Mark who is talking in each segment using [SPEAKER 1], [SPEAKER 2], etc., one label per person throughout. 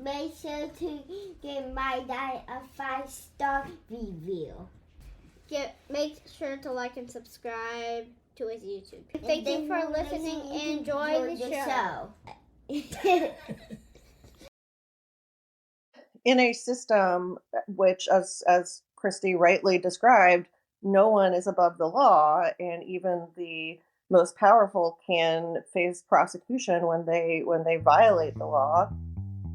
[SPEAKER 1] make sure to give my dad a 5-star review.
[SPEAKER 2] Make sure to like and subscribe to his YouTube. Thank you for listening and enjoy the show.
[SPEAKER 3] In a system which, as Christy rightly described, no one is above the law, and even the most powerful can face prosecution when they violate the law,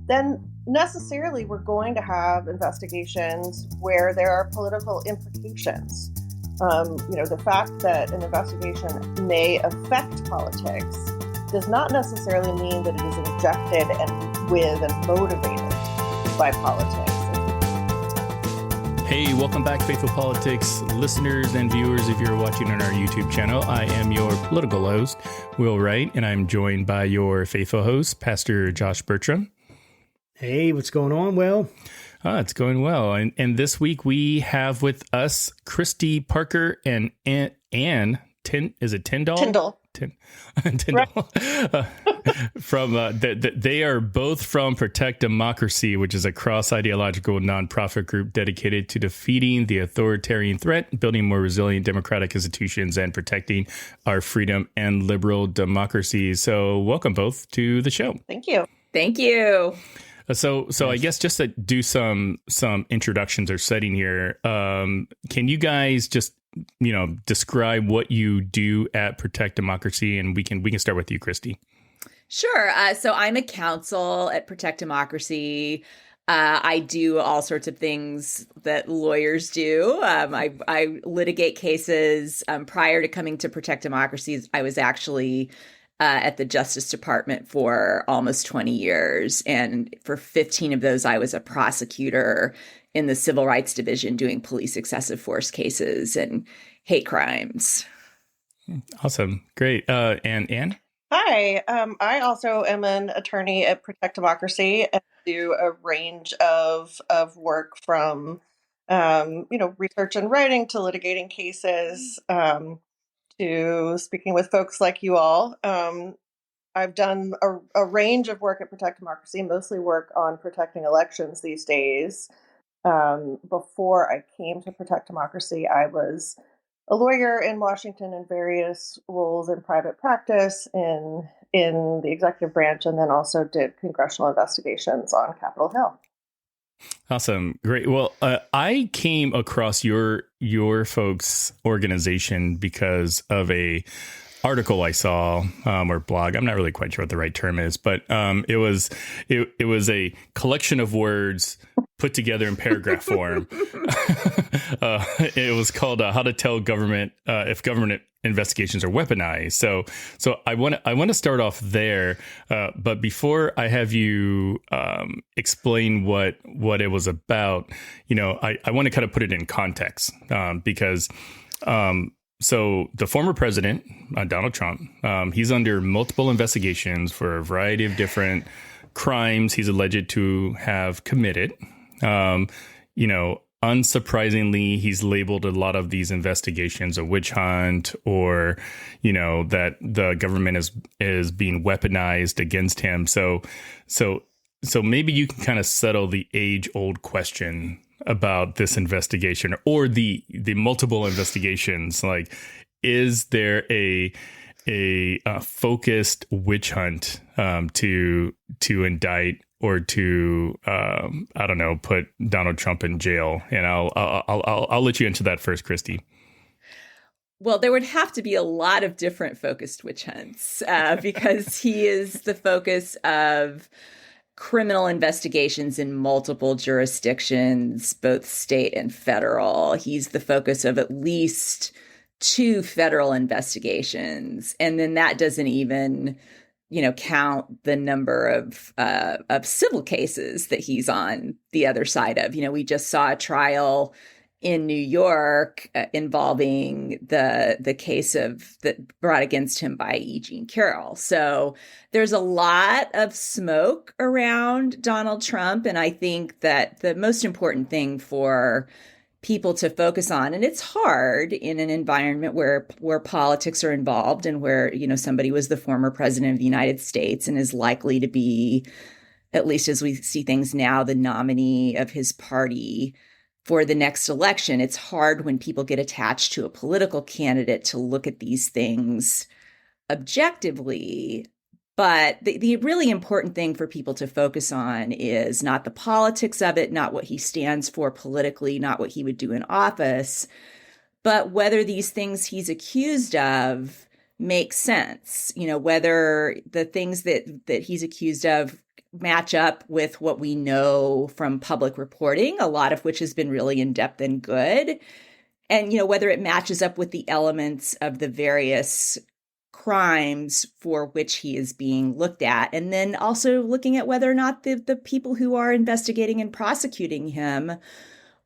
[SPEAKER 3] then necessarily we're going to have investigations where there are political implications. The fact that an investigation may affect politics does not necessarily mean that it is injected and motivated by politics.
[SPEAKER 4] Hey, welcome back, Faithful Politics listeners and viewers. If you're watching on our YouTube channel, I am your political host, Will Wright, and I'm joined by your faithful host, Pastor Josh Bertram.
[SPEAKER 5] Hey, what's going on, Will?
[SPEAKER 4] It's going well. And this week we have with us Christy Parker and Ann Tyndall? Tyndall. They are both from Protect Democracy, which is a cross-ideological nonprofit group dedicated to defeating the authoritarian threat, building more resilient democratic institutions, and protecting our freedom and liberal democracy. So welcome both to the show.
[SPEAKER 3] Thank you.
[SPEAKER 6] Thank you.
[SPEAKER 4] So I guess just to do some introductions or setting here, can you guys just describe what you do at Protect Democracy, and we can start with you, Christy.
[SPEAKER 6] Sure. So I'm a counsel at Protect Democracy. I do all sorts of things that lawyers do. I litigate cases. Prior to coming to Protect Democracy, I was actually at the Justice Department for almost 20 years. And for 15 of those, I was a prosecutor in the Civil Rights Division doing police excessive force cases and hate crimes.
[SPEAKER 4] Awesome. Great. And Ann?
[SPEAKER 3] Hi. I also am an attorney at Protect Democracy and do a range of work from, research and writing to litigating cases, to speaking with folks like you all. I've done a range of work at Protect Democracy, mostly work on protecting elections these days. Before I came to Protect Democracy, I was a lawyer in Washington in various roles in private practice in the executive branch, and then also did congressional investigations on Capitol Hill.
[SPEAKER 4] Awesome. Great. Well, I came across your folks' organization because of a article I saw or blog. I'm not really quite sure what the right term is, but it was a collection of words put together in paragraph form. It was called "How to Tell Government If Government Investigations Are Weaponized." So I want to start off there, but before I have you explain what it was about, I want to kind of put it in context because. So the former president, Donald Trump, he's under multiple investigations for a variety of different crimes he's alleged to have committed. Unsurprisingly, he's labeled a lot of these investigations a witch hunt, or, that the government is being weaponized against him. So maybe you can kind of settle the age-old question about this investigation or the multiple investigations. Like, is there a focused witch hunt to indict or to put Donald Trump in jail? And I'll let you into that first, Christy.
[SPEAKER 6] Well, there would have to be a lot of different focused witch hunts because he is the focus of criminal investigations in multiple jurisdictions, both state and federal. He's the focus of at least 2 federal investigations. And then that doesn't even, count the number of civil cases that he's on the other side of. We just saw a trial in New York involving the case that brought against him by E. Jean Carrol. So there's a lot of smoke around Donald Trump. And I think that the most important thing for people to focus on, and it's hard in an environment where politics are involved and where, somebody was the former president of the United States and is likely to be at least as we see things now, the nominee of his party for the next election. It's hard when people get attached to a political candidate to look at these things objectively. But the really important thing for people to focus on is not the politics of it, not what he stands for politically, not what he would do in office, but whether these things he's accused of make sense, whether the things that he's accused of match up with what we know from public reporting, a lot of which has been really in-depth and good, and, whether it matches up with the elements of the various crimes for which he is being looked at. And then also looking at whether or not the people who are investigating and prosecuting him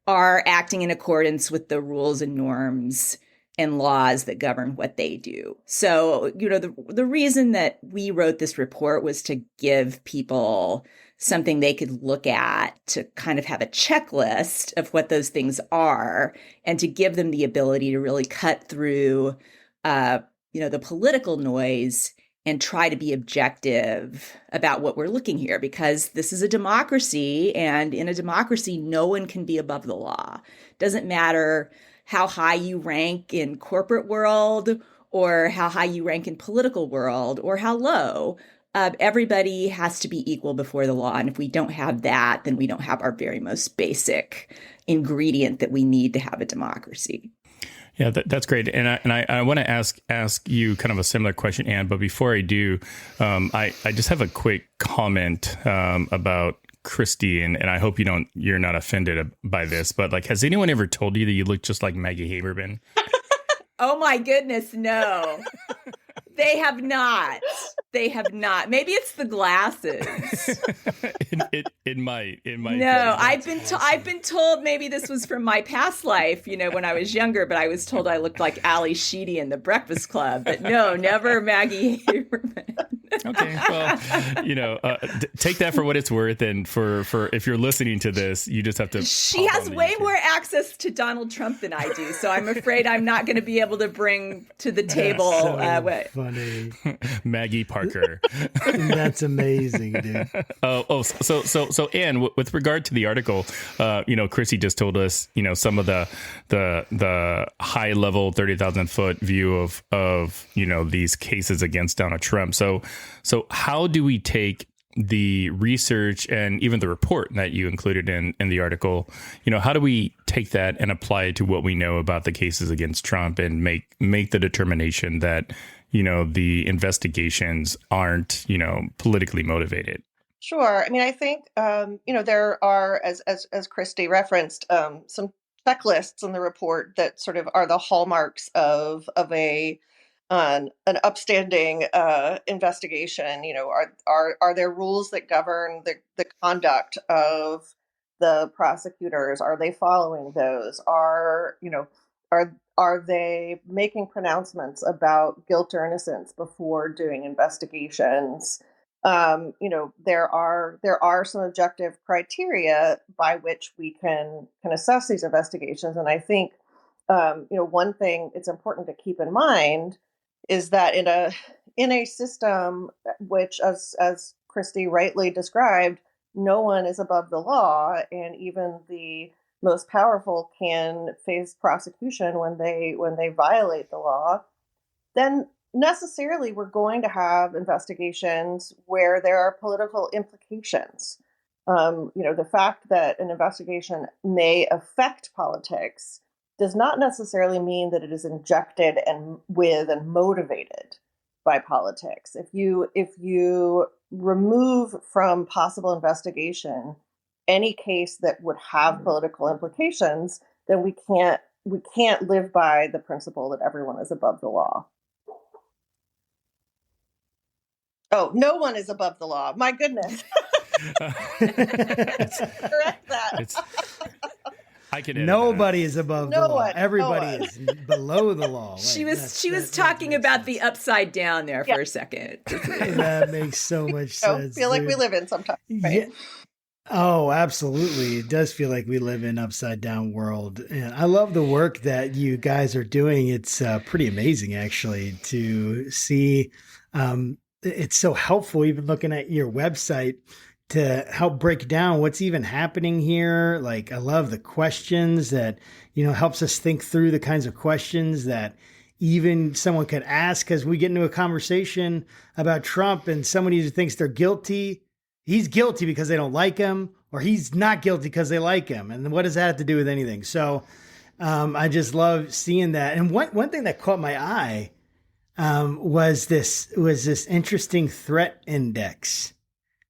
[SPEAKER 6] are acting in accordance with the rules and norms and laws that govern what they do. So, the reason that we wrote this report was to give people something they could look at to kind of have a checklist of what those things are, and to give them the ability to really cut through the political noise and try to be objective about what we're looking here, because this is a democracy, and in a democracy, no one can be above the law. Doesn't matter how high you rank in corporate world or how high you rank in political world or how low. Everybody has to be equal before the law. And if we don't have that, then we don't have our very most basic ingredient that we need to have a democracy.
[SPEAKER 4] Yeah, that's great. And I want to ask you kind of a similar question, Anne. But before I do, I just have a quick comment about Christie, and I hope you're not offended by this. But has anyone ever told you that you look just like Maggie Haberman?
[SPEAKER 6] Oh my goodness, no. They have not. They have not. Maybe it's the glasses.
[SPEAKER 4] It might.
[SPEAKER 6] No, I've been told maybe this was from my past life, when I was younger, but I was told I looked like Ali Sheedy in The Breakfast Club. But no, never Maggie Haberman.
[SPEAKER 4] Okay, well, take that for what it's worth, and for if you're listening to this, you just have to.
[SPEAKER 6] She has way more access to Donald Trump than I do, so I'm afraid I'm not going to be able to bring to the table.
[SPEAKER 5] That's so funny,
[SPEAKER 4] Maggie Parker.
[SPEAKER 5] That's amazing, dude.
[SPEAKER 4] So Anne, with regard to the article, Chrissy just told us, some of the high level 30,000 foot view of these cases against Donald Trump. So how do we take the research and even the report that you included in the article, how do we take that and apply it to what we know about the cases against Trump and make the determination that, the investigations aren't, politically motivated?
[SPEAKER 3] Sure. I mean, I think, there are, as Christy referenced, some checklists in the report that sort of are the hallmarks of an upstanding investigation. Are there rules that govern the conduct of the prosecutors? Are they following those? Are they making pronouncements about guilt or innocence before doing investigations? There are some objective criteria by which we can assess these investigations, and I think one thing it's important to keep in mind is that in a system which, as Christy rightly described, no one is above the law, and even the most powerful can face prosecution when they violate the law, then necessarily we're going to have investigations where there are political implications. The fact that an investigation may affect politics does not necessarily mean that it is injected and motivated by politics. If you remove from possible investigation any case that would have political implications, then we can't live by the principle that everyone is above the law. Oh, no one is above the law. My goodness. Correct that.
[SPEAKER 4] I can.
[SPEAKER 5] Nobody is above the law. Everybody
[SPEAKER 3] no
[SPEAKER 5] is below the law.
[SPEAKER 6] She was talking about the upside down there for a second.
[SPEAKER 5] That makes so much sense.
[SPEAKER 3] Feel like we live in sometimes. Right?
[SPEAKER 5] Yeah. Oh, absolutely. It does feel like we live in an upside down world. And I love the work that you guys are doing. It's pretty amazing, actually, to see. It's so helpful, even looking at your website, to help break down what's even happening here. Like, I love the questions that, helps us think through the kinds of questions that even someone could ask, because we get into a conversation about Trump and somebody who thinks they're guilty, he's guilty because they don't like him, or he's not guilty because they like him. And what does that have to do with anything? So I just love seeing that. And one thing that caught my eye was this interesting threat index.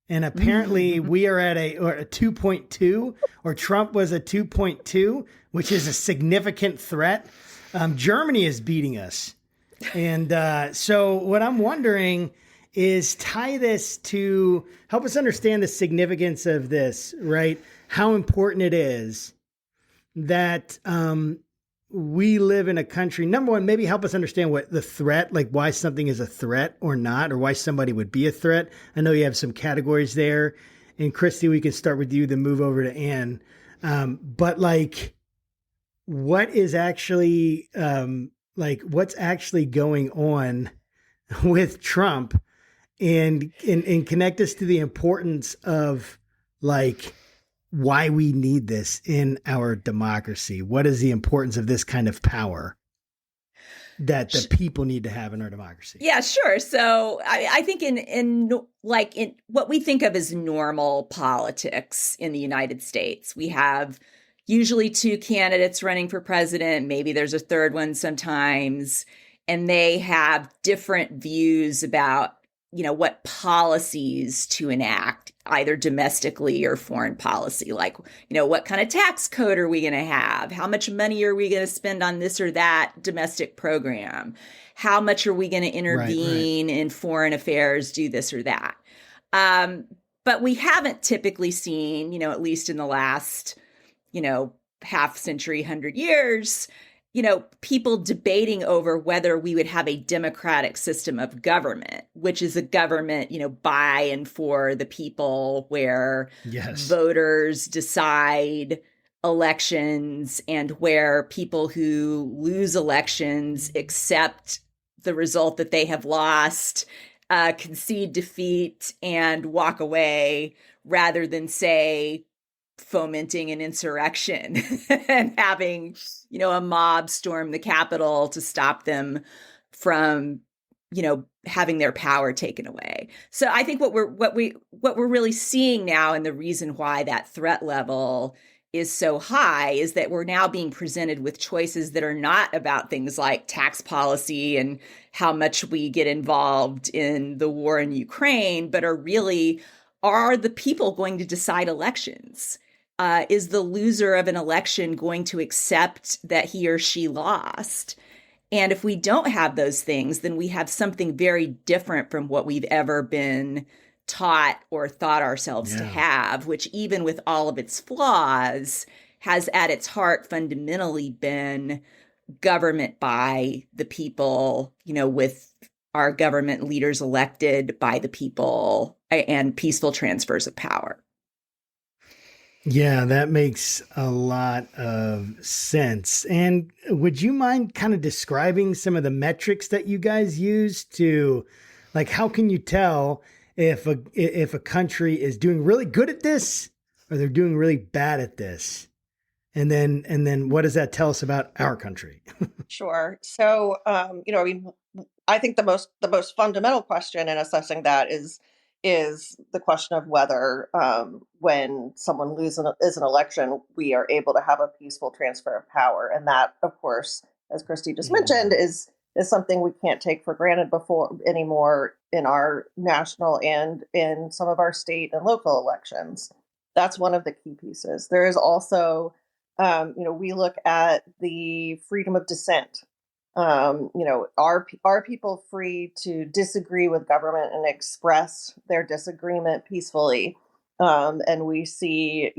[SPEAKER 5] And apparently we are at a 2.2, or Trump was a 2.2, which is a significant threat. Germany is beating us. And so what I'm wondering is tie this to help us understand the significance of this, right? How important it is that we live in a country. Number one, maybe help us understand what the threat, like why something is a threat or not, or why somebody would be a threat. I know you have some categories there. And Christy, we can start with you, then move over to Ann. But like, what is actually, what's actually going on with Trump, and connect us to the importance of like why we need this in our democracy. What is the importance of this kind of power that the people need to have in our democracy?
[SPEAKER 6] Yeah, sure. So I think in what we think of as normal politics in the United States, we have usually two candidates running for president. Maybe there's a third one sometimes, and they have different views about what policies to enact, either domestically or foreign policy. Like, what kind of tax code are we going to have? How much money are we going to spend on this or that domestic program? How much are we going to intervene in foreign affairs, do this or that? But we haven't typically seen, at least in the last, half century, 100 years, people debating over whether we would have a democratic system of government, which is a government, by and for the people, where voters decide elections, and where people who lose elections accept the result that they have lost, concede defeat, and walk away, rather than, say, fomenting an insurrection and having, a mob storm the Capitol to stop them from, having their power taken away. So I think what we're really seeing now, and the reason why that threat level is so high, is that we're now being presented with choices that are not about things like tax policy and how much we get involved in the war in Ukraine, but are the people going to decide elections? Is the loser of an election going to accept that he or she lost? And if we don't have those things, then we have something very different from what we've ever been taught or thought ourselves to have, which, even with all of its flaws, has at its heart fundamentally been government by the people, with our government leaders elected by the people, and peaceful transfers of power.
[SPEAKER 5] Yeah, that makes a lot of sense. And would you mind kind of describing some of the metrics that you guys use to, like, how can you tell if a country is doing really good at this, or they're doing really bad at this? And then what does that tell us about our country?
[SPEAKER 3] Sure. So, I think the most fundamental question in assessing that is the question of whether, when someone loses an election, we are able to have a peaceful transfer of power. And that, of course, as Christy just mentioned, is something we can't take for granted anymore in our national and in some of our state and local elections. That's one of the key pieces. There is also, we look at the freedom of dissent. Are people free to disagree with government and express their disagreement peacefully? And we see,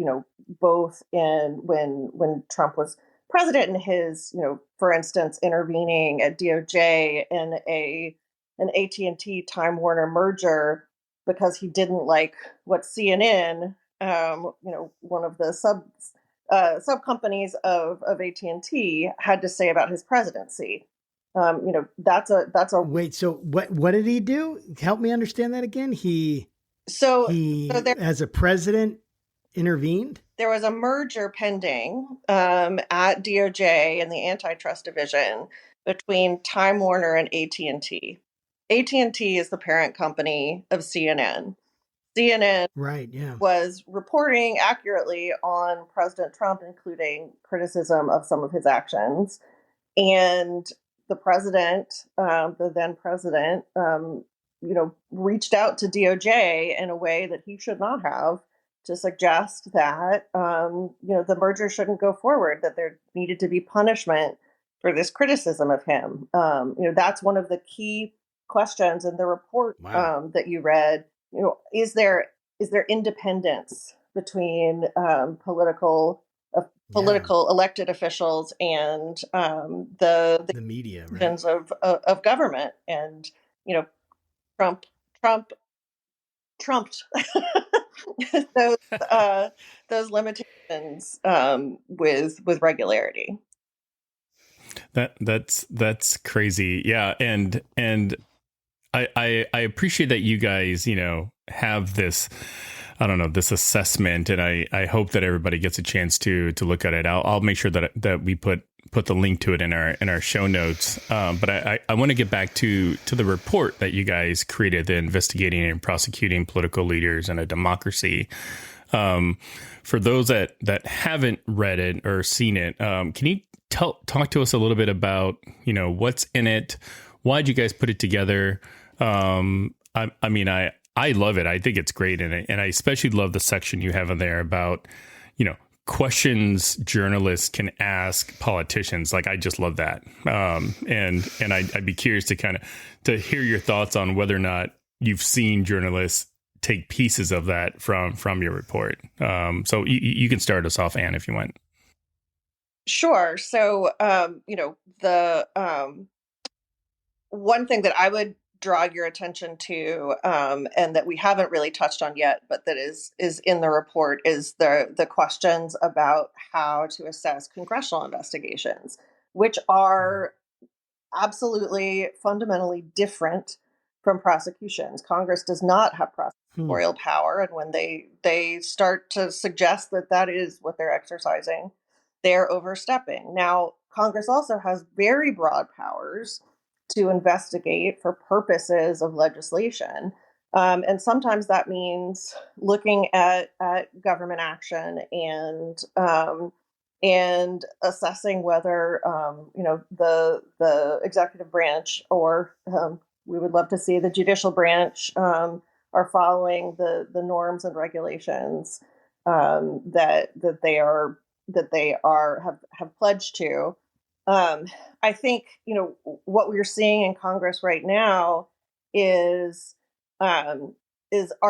[SPEAKER 3] both in when Trump was president, and his, for instance, intervening at DOJ in an AT&T Time Warner merger because he didn't like what CNN, one of the sub companies of AT&T had to say about his presidency. That's a
[SPEAKER 5] Wait, so what did he do? Help me understand that again.
[SPEAKER 3] So,
[SPEAKER 5] He,
[SPEAKER 3] so there,
[SPEAKER 5] as a president, intervened?
[SPEAKER 3] there was a merger pending at DOJ and the antitrust division between Time Warner and AT&T. AT&T is the parent company of CNN. CNN
[SPEAKER 5] Right, yeah.
[SPEAKER 3] was reporting accurately on President Trump, including criticism of some of his actions. And the president, the then president, reached out to DOJ in a way that he should not have, to suggest that, the merger shouldn't go forward, that there needed to be punishment for this criticism of him. That's one of the key questions in the report that you read. Is there independence between political elected officials and the
[SPEAKER 5] media, right?
[SPEAKER 3] of government? And Trump trumped those limitations with regularity.
[SPEAKER 4] That's crazy. Yeah, and I appreciate that you guys, have this, I don't know, this assessment, and I hope that everybody gets a chance to look at it. I'll make sure that we put the link to it in our show notes. But I want to get back to the report that you guys created, the Investigating and Prosecuting Political Leaders in a Democracy. For those that haven't read it or seen it, can you talk to us a little bit about, what's in it? Why'd you guys put it together? I love it. I think it's great. And I especially love the section you have in there about, questions journalists can ask politicians. Like, I just love that. And I'd be curious to hear your thoughts on whether or not you've seen journalists take pieces of that from your report. So you can start us off, Anne, if you want.
[SPEAKER 3] Sure. So, the one thing that I would draw your attention to, and that we haven't really touched on yet, but that is in the report, is the questions about how to assess congressional investigations, which are absolutely fundamentally different from prosecutions. Congress does not have prosecutorial power, and when they start to suggest that is what they're exercising, they're overstepping. Now, Congress also has very broad powers to investigate for purposes of legislation. And sometimes that means looking at government action and assessing whether, the executive branch, or we would love to see the judicial branch, are following the norms and regulations that they have pledged to. I think, what we're seeing in Congress right now are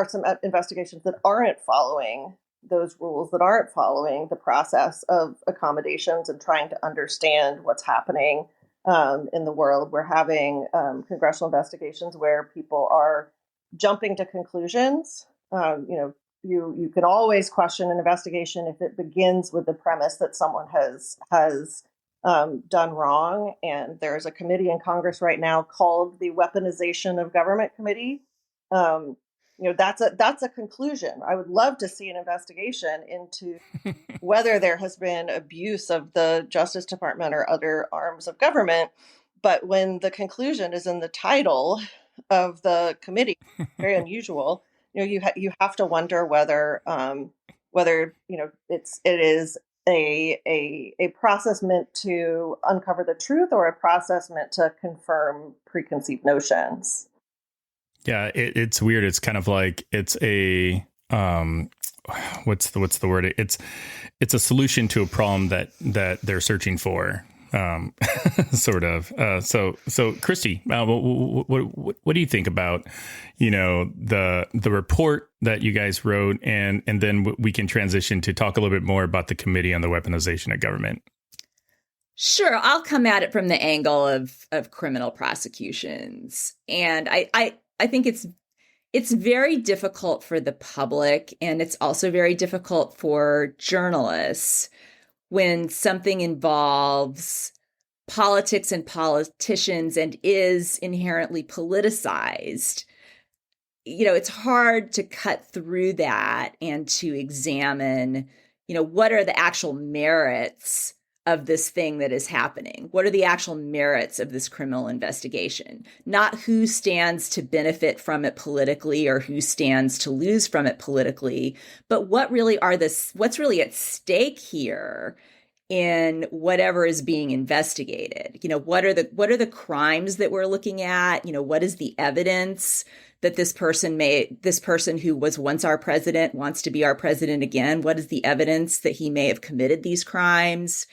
[SPEAKER 3] some investigations that aren't following those rules, that aren't following the process of accommodations and trying to understand what's happening in the world. We're having congressional investigations where people are jumping to conclusions. You can always question an investigation if it begins with the premise that someone has done wrong. And there's a committee in Congress right now called the Weaponization of Government Committee. That's a conclusion. I would love to see an investigation into whether there has been abuse of the Justice Department or other arms of government. But when the conclusion is in the title of the committee, very unusual. You have to wonder whether it is a process meant to uncover the truth, or a process meant to confirm preconceived notions.
[SPEAKER 4] Yeah, it's weird. It's kind of like it's a what's the word? It's a solution to a problem that they're searching for. Sort of. So Christy, what do you think about, the report that you guys wrote, and then we can transition to talk a little bit more about the Committee on the Weaponization of Government?
[SPEAKER 6] Sure. I'll come at it from the angle of criminal prosecutions. And I think it's very difficult for the public, and it's also very difficult for journalists when something involves politics and politicians and is inherently politicized. it's hard to cut through that and to examine, what are the actual merits of this thing that is happening? What are the actual merits of this criminal investigation? Not who stands to benefit from it politically or who stands to lose from it politically, but what's really at stake here in whatever is being investigated. What are the crimes that we're looking at? What is the evidence that this person who was once our president wants to be our president again? What is the evidence that he may have committed these crimes?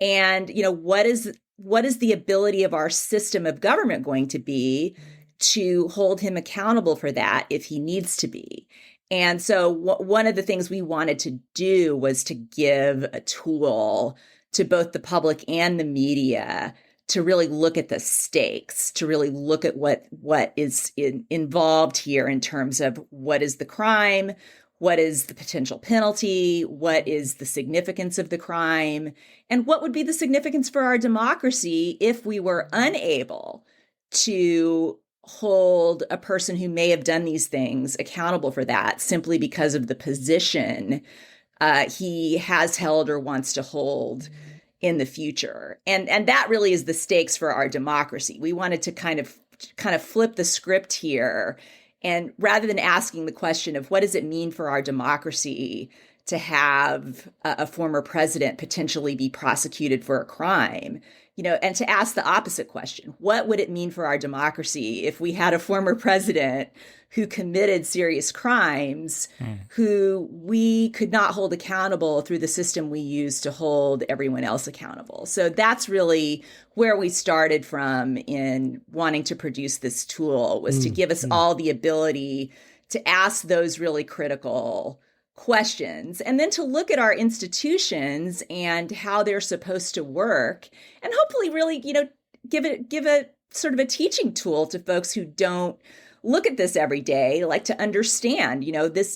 [SPEAKER 6] And, what is the ability of our system of government going to be to hold him accountable for that if he needs to be? And so one of the things we wanted to do was to give a tool to both the public and the media to really look at the stakes, to really look at what is involved here in terms of what is the crime, what is the potential penalty, what is the significance of the crime, and what would be the significance for our democracy if we were unable to hold a person who may have done these things accountable for that simply because of the position he has held or wants to hold in the future. And that really is the stakes for our democracy. We wanted to kind of flip the script here. And rather than asking the question of what does it mean for our democracy to have a former president potentially be prosecuted for a crime, and to ask the opposite question, what would it mean for our democracy if we had a former president who committed serious crimes, who we could not hold accountable through the system we use to hold everyone else accountable? So that's really where we started from in wanting to produce this tool, was to give us all the ability to ask those really critical questions, and then to look at our institutions and how they're supposed to work, and hopefully really, give a sort of a teaching tool to folks who don't look at this every day, like to understand,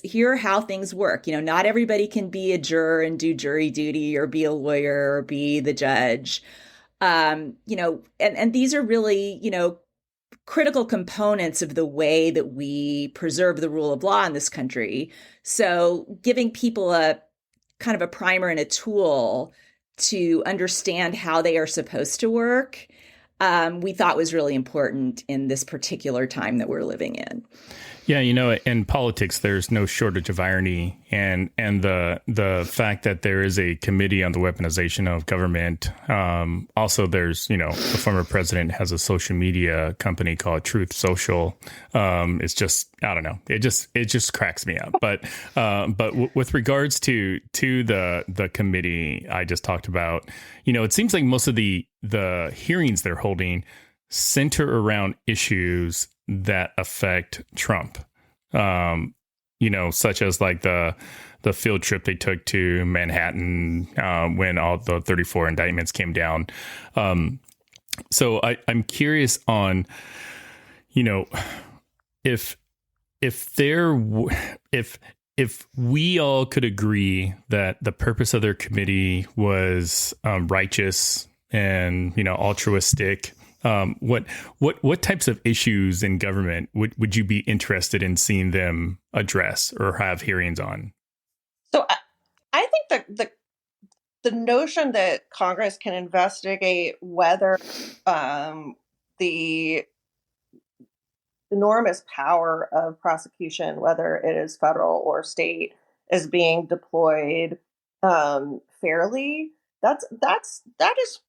[SPEAKER 6] here how things work. Not everybody can be a juror and do jury duty or be a lawyer or be the judge. And these are really, critical components of the way that we preserve the rule of law in this country. So giving people a kind of a primer and a tool to understand how they are supposed to work, we thought was really important in this particular time that we're living in.
[SPEAKER 4] Yeah, in politics, there's no shortage of irony, and the fact that there is a committee on the weaponization of government. Also, there's the former president has a social media company called Truth Social. It's just, I don't know, it just cracks me up. But with regards to the committee I just talked about, it seems like most of the hearings they're holding center around issues that affect Trump, such as like the field trip they took to Manhattan when all the 34 indictments came down. So I'm curious on, if we all could agree that the purpose of their committee was righteous and altruistic. What types of issues in government would you be interested in seeing them address or have hearings on?
[SPEAKER 3] So I think that the notion that Congress can investigate whether the enormous power of prosecution, whether it is federal or state, is being deployed fairly, that is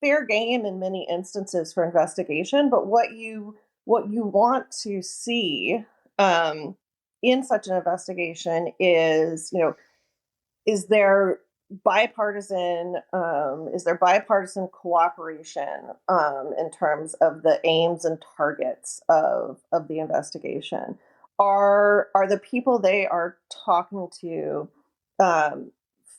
[SPEAKER 3] fair game in many instances for investigation. But what you want to see in such an investigation is, is there bipartisan cooperation in terms of the aims and targets of the investigation? Are the people they are talking to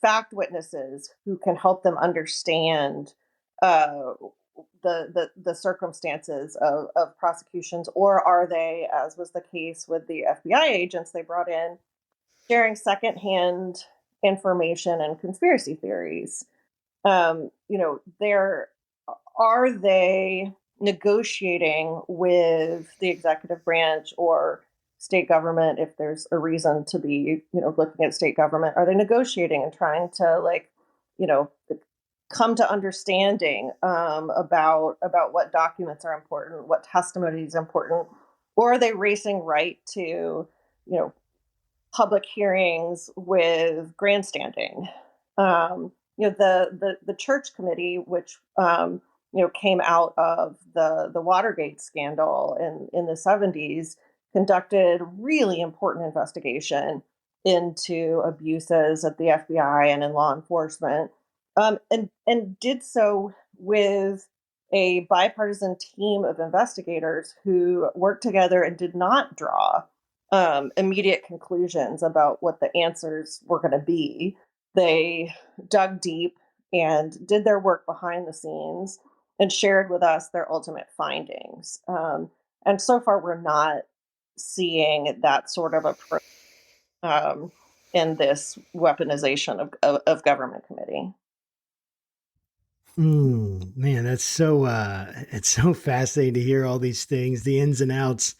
[SPEAKER 3] fact witnesses who can help them understand the circumstances of prosecutions, or are they, as was the case with the FBI agents they brought in, sharing secondhand information and conspiracy theories? Are they negotiating with the executive branch or state government, if there's a reason to be, looking at state government? Are they negotiating and trying to come to understanding about what documents are important, what testimony is important, or are they racing right to, public hearings with grandstanding? The church committee, which came out of the Watergate scandal in the 70s, conducted really important investigation into abuses at the FBI and in law enforcement, and did so with a bipartisan team of investigators who worked together and did not draw immediate conclusions about what the answers were going to be. They dug deep and did their work behind the scenes and shared with us their ultimate findings. And so far, we're not seeing that sort of approach in this weaponization of government committee.
[SPEAKER 5] Man, that's so it's so fascinating to hear all these things, the ins and outs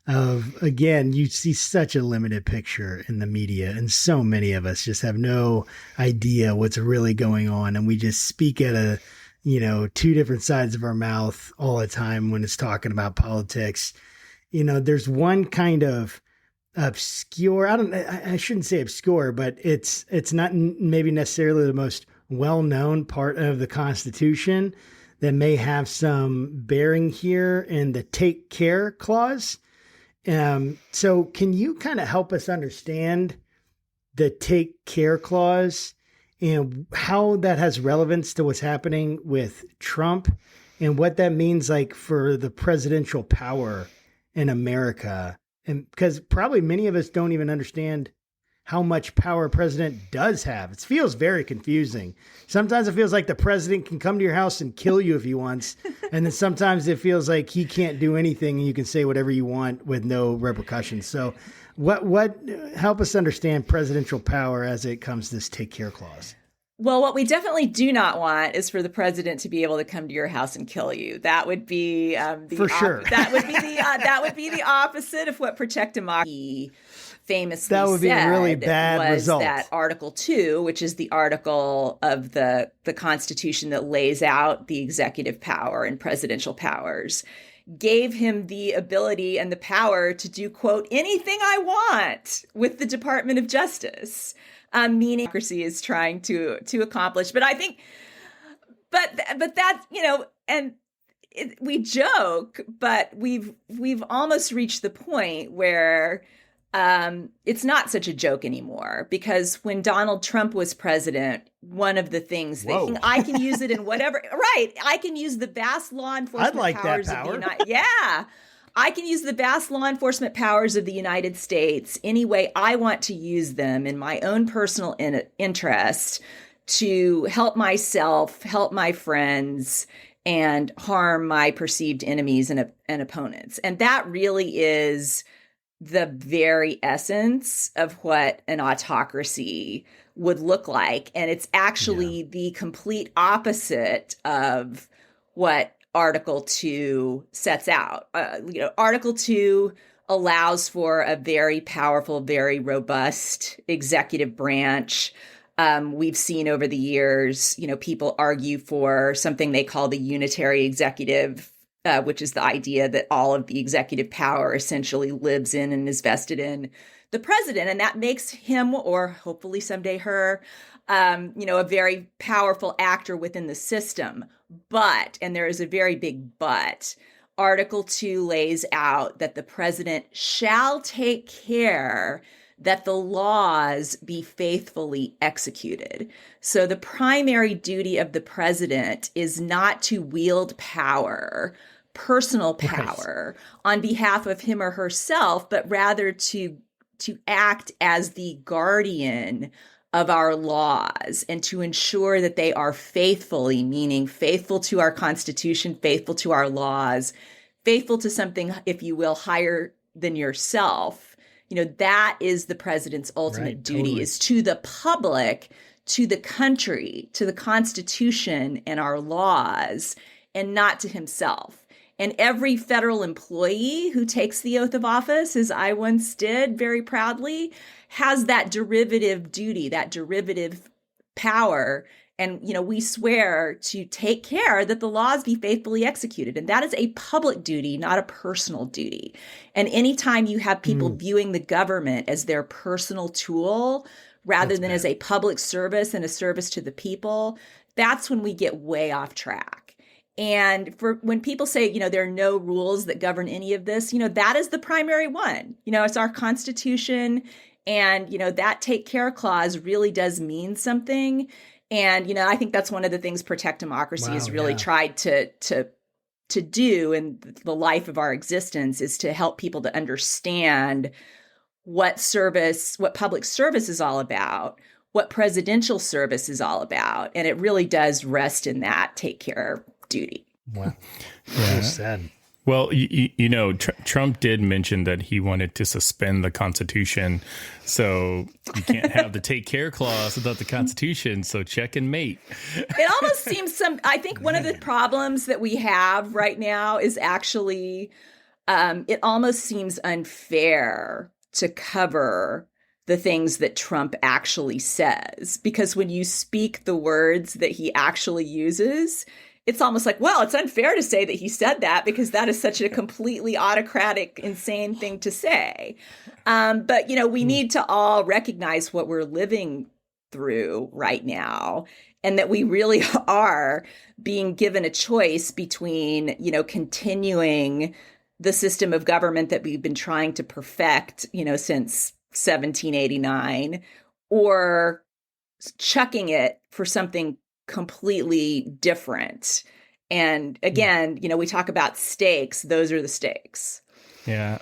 [SPEAKER 5] of, again, you see such a limited picture in the media, and so many of us just have no idea what's really going on, and we just speak at two different sides of our mouth all the time when it's talking about politics. There's one kind of obscure, I shouldn't say obscure, but it's not maybe necessarily the most well-known part of the Constitution that may have some bearing here in the take care clause. So can you kind of help us understand the take care clause and how that has relevance to what's happening with Trump and what that means for the presidential power in America? And because probably many of us don't even understand how much power a president does have. It feels very confusing. Sometimes it feels like the president can come to your house and kill you if he wants. And then sometimes it feels like he can't do anything and you can say whatever you want with no repercussions. So what help us understand presidential power as it comes to this take care clause?
[SPEAKER 6] Well, what we definitely do not want is for the president to be able to come to your house and kill you. That would be
[SPEAKER 5] sure.
[SPEAKER 6] That would be the opposite of what Protect Democracy famously
[SPEAKER 5] that would be a really bad result.
[SPEAKER 6] That Article 2, which is the article of the Constitution that lays out the executive power and presidential powers, gave him the ability and the power to do, quote, anything I want with the Department of Justice. Meaning democracy is trying to accomplish. But I think, but that, and we joke, but we've almost reached the point where it's not such a joke anymore, because when Donald Trump was president, one of the things that I can use it in whatever, right. I can use the vast law enforcement powers of the United States. Yeah. I can use the vast law enforcement powers of the United States any way I want to use them in my own personal interest to help myself, help my friends, and harm my perceived enemies and opponents. And that really is the very essence of what an autocracy would look like. And it's actually the complete opposite of what Article 2 sets out. Article 2 allows for a very powerful, very robust executive branch. We've seen over the years, people argue for something they call the unitary executive, which is the idea that all of the executive power essentially lives in and is vested in the president. And that makes him, or hopefully someday her, a very powerful actor within the system. But, and there is a very big but, Article 2 lays out that the president shall take care that the laws be faithfully executed. So the primary duty of the president is not to wield power, personal power, on behalf of him or herself, but rather to act as the guardian of our laws and to ensure that they are faithfully, meaning faithful to our Constitution, faithful to our laws, faithful to something, if you will, higher than yourself. That is the president's ultimate duty, is to the public, to the country, to the Constitution and our laws, and not to himself. And every federal employee who takes the oath of office, as I once did very proudly, has that derivative duty, that derivative power. And, we swear to take care that the laws be faithfully executed. And that is a public duty, not a personal duty. And anytime you have people viewing the government as their personal tool rather than as a public service and a service to the people, that's when we get way off track. And when people say, there are no rules that govern any of this, that is the primary one. It's our Constitution. And, that take care clause really does mean something. And, I think that's one of the things Protect Democracy has really tried to do in the life of our existence, is to help people to understand what public service is all about, what presidential service is all about. And it really does rest in that take care duty.
[SPEAKER 5] Wow.
[SPEAKER 4] Yeah.
[SPEAKER 5] Well said.
[SPEAKER 4] Well, Trump did mention that he wanted to suspend the Constitution. So you can't have the take care clause without the Constitution. So check and mate.
[SPEAKER 6] It almost seems I think one of the problems that we have right now is actually, it almost seems unfair to cover the things that Trump actually says. Because when you speak the words that he actually uses, it's almost like, well, it's unfair to say that he said that because that is such a completely autocratic, insane thing to say. But, we need to all recognize what we're living through right now, and that we really are being given a choice between, continuing the system of government that we've been trying to perfect, since 1789, or chucking it for something completely different. And again, we talk about stakes. Those are the stakes.
[SPEAKER 4] Yeah.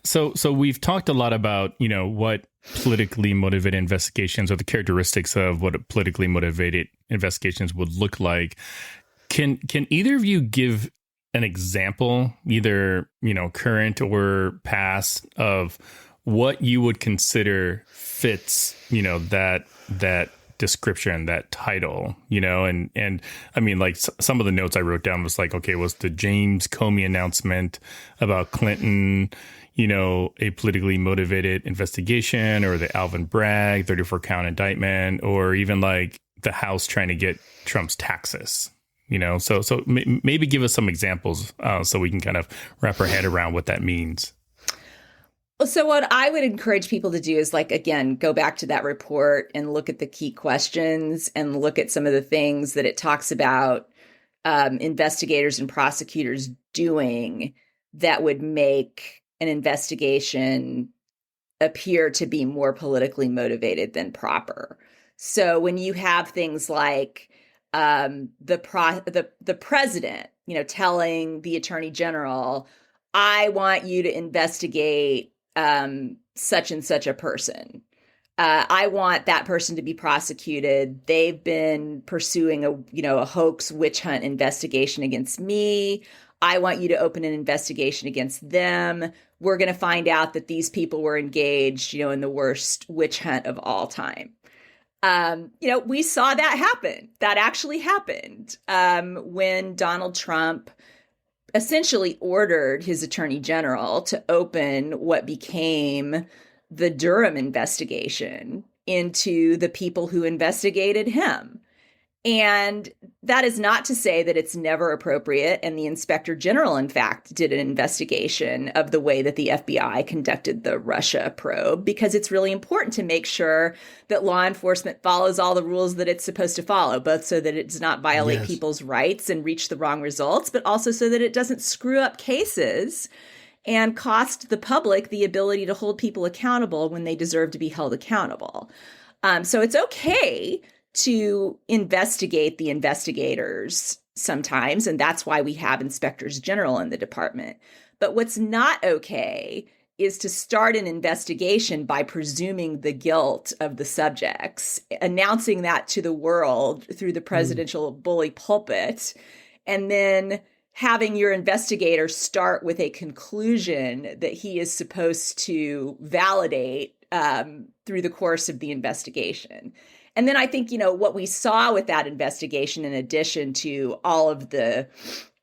[SPEAKER 4] So we've talked a lot about, what politically motivated investigations, or the characteristics of what politically motivated investigations would look like. Can either of you give an example, either, current or past, of what you would consider fits, that description, that title, and I mean, like, some of the notes I wrote down was like, okay, was the James Comey announcement about Clinton, a politically motivated investigation, or the Alvin Bragg 34 count indictment, or even like the House trying to get Trump's taxes, so maybe give us some examples so we can kind of wrap our head around what that means.
[SPEAKER 6] So what I would encourage people to do is, again, go back to that report and look at the key questions and look at some of the things that it talks about investigators and prosecutors doing that would make an investigation appear to be more politically motivated than proper. So when you have things like the president, telling the Attorney General, I want you to investigate such and such a person. I want that person to be prosecuted. They've been pursuing a hoax witch hunt investigation against me. I want you to open an investigation against them. We're going to find out that these people were engaged, in the worst witch hunt of all time. We saw that happen. That actually happened when Donald Trump essentially ordered his attorney general to open what became the Durham investigation into the people who investigated him. And that is not to say that it's never appropriate. And the inspector general, in fact, did an investigation of the way that the FBI conducted the Russia probe, because it's really important to make sure that law enforcement follows all the rules that it's supposed to follow, both so that it does not violate people's rights and reach the wrong results, but also so that it doesn't screw up cases and cost the public the ability to hold people accountable when they deserve to be held accountable. So it's okay to investigate the investigators sometimes, and that's why we have inspectors general in the department. But what's not okay is to start an investigation by presuming the guilt of the subjects, announcing that to the world through the presidential bully pulpit, and then having your investigator start with a conclusion that he is supposed to validate through the course of the investigation. And then I think, what we saw with that investigation, in addition to all of the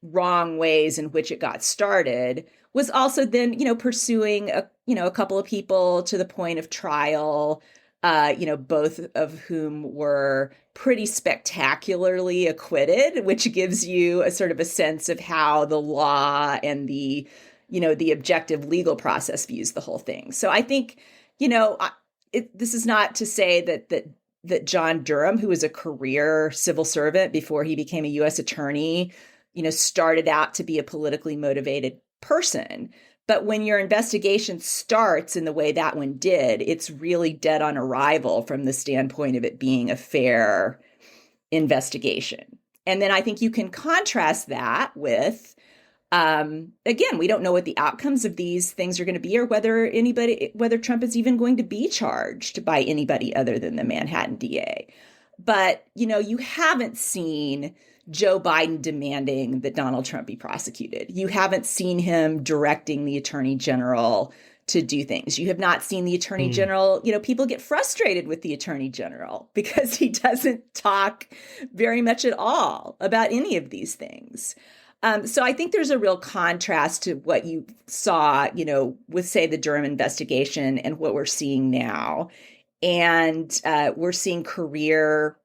[SPEAKER 6] wrong ways in which it got started, was also then, pursuing a couple of people to the point of trial, both of whom were pretty spectacularly acquitted, which gives you a sort of a sense of how the law and the objective legal process views the whole thing. So I think, this is not to say that John Durham, who was a career civil servant before he became a U.S. attorney, started out to be a politically motivated person. But when your investigation starts in the way that one did, it's really dead on arrival from the standpoint of it being a fair investigation. And then I think you can contrast that with, again, we don't know what the outcomes of these things are going to be, or whether Trump is even going to be charged by anybody other than the Manhattan DA. But, you haven't seen Joe Biden demanding that Donald Trump be prosecuted. You haven't seen him directing the Attorney General to do things. You have not seen the Attorney General, people get frustrated with the Attorney General because he doesn't talk very much at all about any of these things. So I think there's a real contrast to what you saw, with, say, the Durham investigation and what we're seeing now. And we're seeing career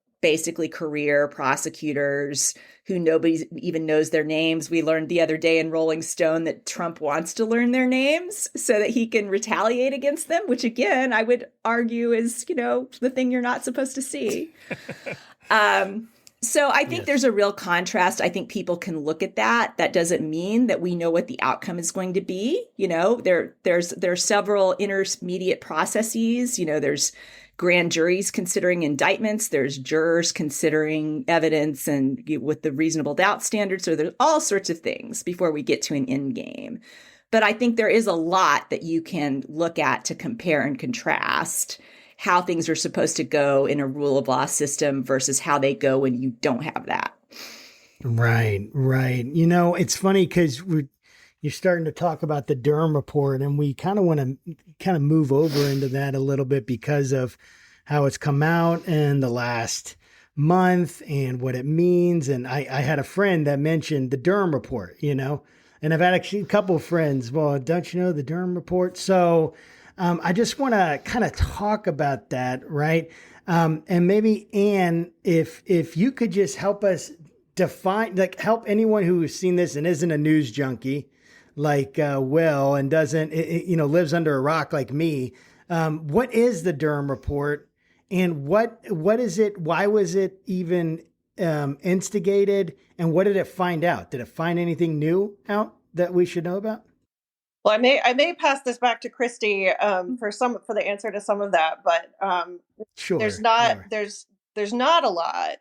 [SPEAKER 6] prosecutors who nobody even knows their names. We learned the other day in Rolling Stone that Trump wants to learn their names so that he can retaliate against them, which, again, I would argue is, the thing you're not supposed to see. So I think there's a real contrast. I think people can look at that. That doesn't mean that we know what the outcome is going to be. There's several intermediate processes. There's grand juries considering indictments. There's jurors considering evidence and with the reasonable doubt standard. So there's all sorts of things before we get to an end game. But I think there is a lot that you can look at to compare and contrast how things are supposed to go in a rule of law system versus how they go when you don't have that.
[SPEAKER 5] Right. It's funny because you're starting to talk about the Durham Report, and we kind of want to move over into that a little bit because of how it's come out in the last month and what it means. And I had a friend that mentioned the Durham Report, and I've had actually a couple of friends. Well, don't you know the Durham Report? So I just want to kind of talk about that, right? And maybe, Anne, if you could just help us define, help anyone who has seen this and isn't a news junkie like Will and doesn't, lives under a rock like me. What is the Durham Report, and what is it? Why was it even instigated, and what did it find out? Did it find anything new out that we should know about?
[SPEAKER 3] Well, I may pass this back to Christy for the answer to some of that, but
[SPEAKER 5] sure.
[SPEAKER 3] There's not a lot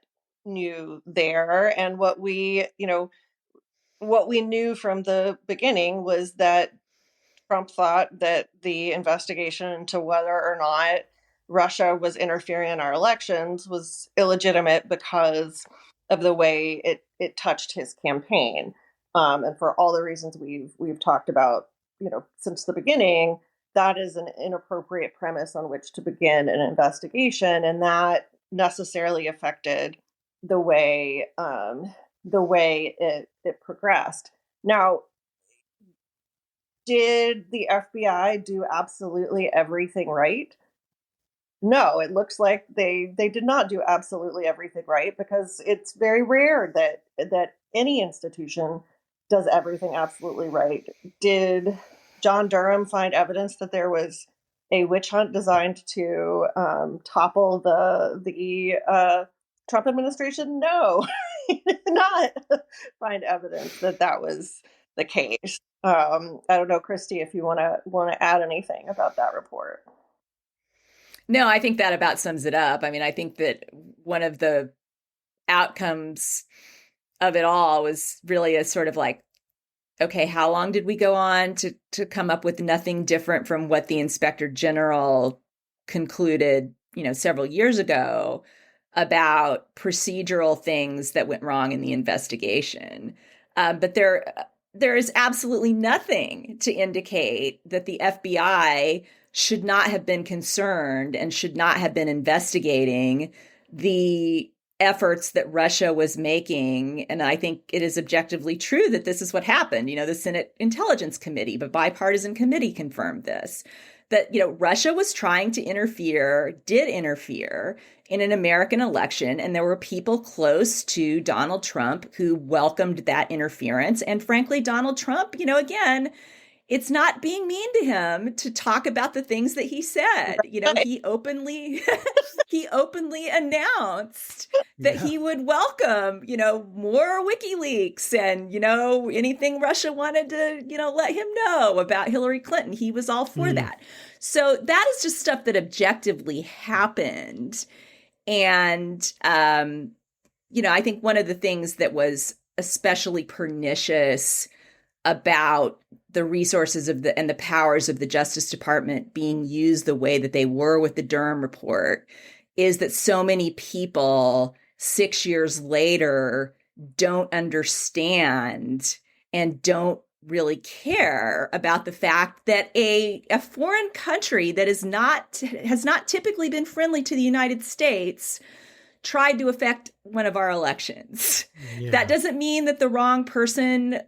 [SPEAKER 3] new there, and what we knew from the beginning was that Trump thought that the investigation into whether or not Russia was interfering in our elections was illegitimate because of the way it touched his campaign, and for all the reasons we've talked about. Since the beginning, that is an inappropriate premise on which to begin an investigation, and that necessarily affected the way it progressed. Now, did the FBI do absolutely everything right? No, it looks like they did not do absolutely everything right, because it's very rare that any institution does everything absolutely right. Did John Durham find evidence that there was a witch hunt designed to topple the Trump administration? No, he did not find evidence that was the case. I don't know, Christy, if you want to add anything about that report.
[SPEAKER 6] No, I think that about sums it up. I mean, I think that one of the outcomes of it all was really a sort of like, okay, how long did we go on to come up with nothing different from what the Inspector General concluded, several years ago about procedural things that went wrong in the investigation. But there is absolutely nothing to indicate that the FBI should not have been concerned and should not have been investigating the efforts that Russia was making. And I think it is objectively true that this is what happened. The Senate Intelligence Committee, the bipartisan committee confirmed this, that, Russia was trying to did interfere in an American election. And there were people close to Donald Trump who welcomed that interference. And frankly, Donald Trump, again, it's not being mean to him to talk about the things that he said. He openly announced that he would welcome, more WikiLeaks and, anything Russia wanted to, let him know about Hillary Clinton. He was all for that. So that is just stuff that objectively happened. And, I think one of the things that was especially pernicious about the resources and the powers of the Justice Department being used the way that they were with the Durham Report is that so many people 6 years later don't understand and don't really care about the fact that a foreign country that has not typically been friendly to the United States tried to affect one of our elections. Yeah. That doesn't mean that the wrong person,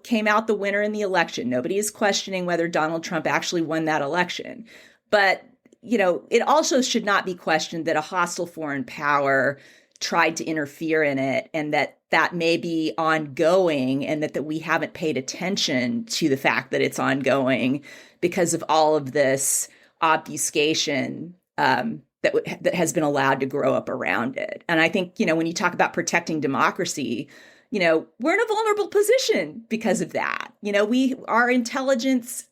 [SPEAKER 6] came out the winner in the election. Nobody is questioning whether Donald Trump actually won that election. But, it also should not be questioned that a hostile foreign power tried to interfere in it, and that may be ongoing, and that we haven't paid attention to the fact that it's ongoing because of all of this obfuscation that has been allowed to grow up around it. And I think, when you talk about protecting democracy, we're in a vulnerable position because of that. Our intelligence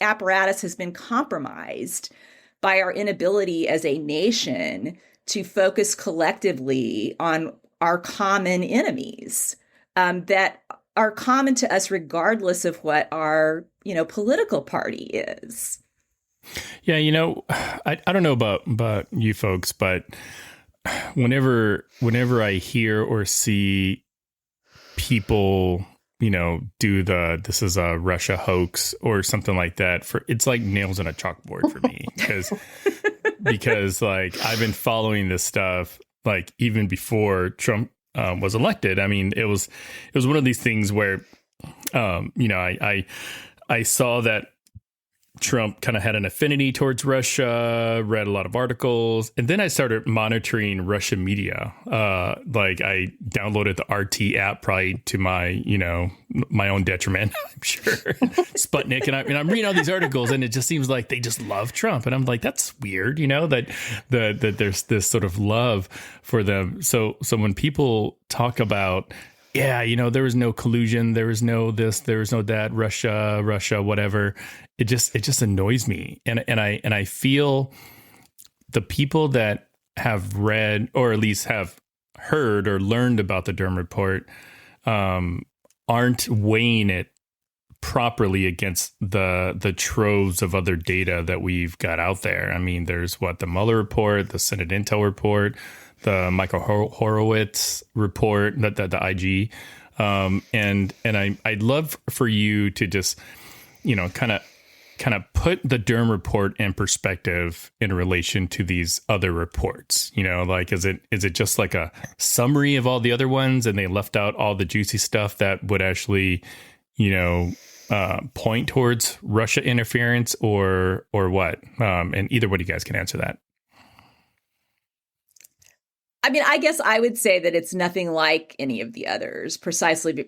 [SPEAKER 6] apparatus has been compromised by our inability as a nation to focus collectively on our common enemies that are common to us regardless of what our, political party is.
[SPEAKER 4] Yeah, I don't know about you folks, but whenever I hear or see people, do this is a Russia hoax or something like that, it's like nails on a chalkboard for me because like I've been following this stuff like even before Trump was elected. I mean, it was one of these things where I saw that Trump kind of had an affinity towards Russia, read a lot of articles, and then I started monitoring Russian media. Like I downloaded the RT app probably to my, my own detriment, I'm sure. Sputnik. And I'm reading all these articles and it just seems like they just love Trump. And I'm like, that's weird, that there's this sort of love for them. So when people talk about, there was no collusion, there was no this, there was no that, Russia, whatever. It just annoys me. And I feel the people that have read or at least have heard or learned about the Durham Report aren't weighing it properly against the troves of other data that we've got out there. I mean, there's the Mueller report, the Senate Intel report, the Michael Horowitz report, the IG. And I'd love for you to just, kind of put the Durham Report in perspective in relation to these other reports. Like, is it just like a summary of all the other ones and they left out all the juicy stuff that would actually, point towards Russia interference or what? And either one of you guys can answer that.
[SPEAKER 6] I mean, I guess I would say that it's nothing like any of the others, precisely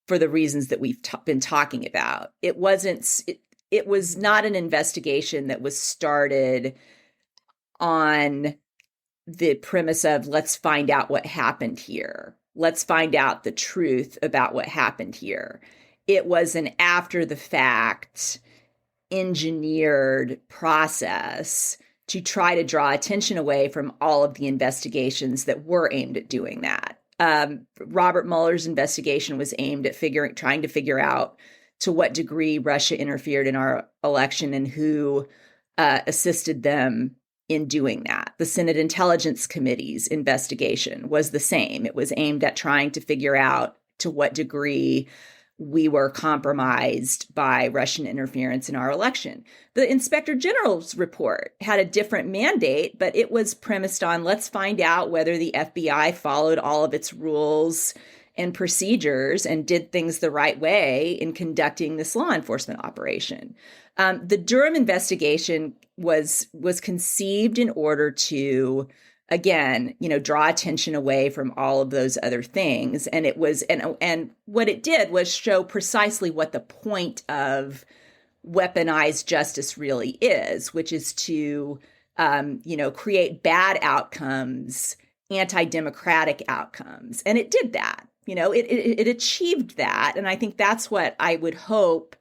[SPEAKER 6] for the reasons that we've been talking about. It was not an investigation that was started on the premise of let's find out what happened here. Let's find out the truth about what happened here. It was an after the fact engineered process to try to draw attention away from all of the investigations that were aimed at doing that. Robert Mueller's investigation was aimed at trying to figure out to what degree Russia interfered in our election and who assisted them in doing that. The Senate Intelligence Committee's investigation was the same. It was aimed at trying to figure out to what degree we were compromised by Russian interference in our election. The Inspector General's report had a different mandate, but it was premised on let's find out whether the FBI followed all of its rules and procedures and did things the right way in conducting this law enforcement operation. The Durham investigation was conceived in order to, again, draw attention away from all of those other things. And it was, and what it did was show precisely what the point of weaponized justice really is, which is to, create bad outcomes, anti-democratic outcomes. And it did that. It achieved that. And I think that's what I would hope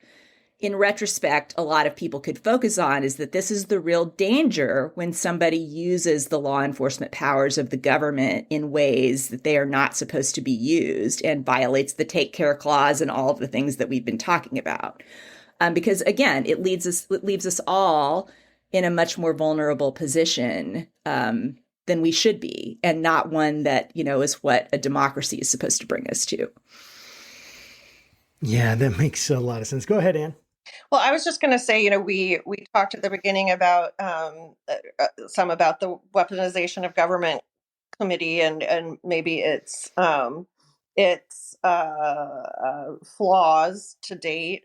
[SPEAKER 6] in retrospect, a lot of people could focus on, is that this is the real danger when somebody uses the law enforcement powers of the government in ways that they are not supposed to be used and violates the take care clause and all of the things that we've been talking about. Because again, it leaves us all in a much more vulnerable position than we should be, and not one that, is what a democracy is supposed to bring us to.
[SPEAKER 5] Yeah, that makes a lot of sense. Go ahead, Ann.
[SPEAKER 3] Well, I was just going to say, we talked at the beginning about some about the weaponization of government committee and maybe its flaws to date.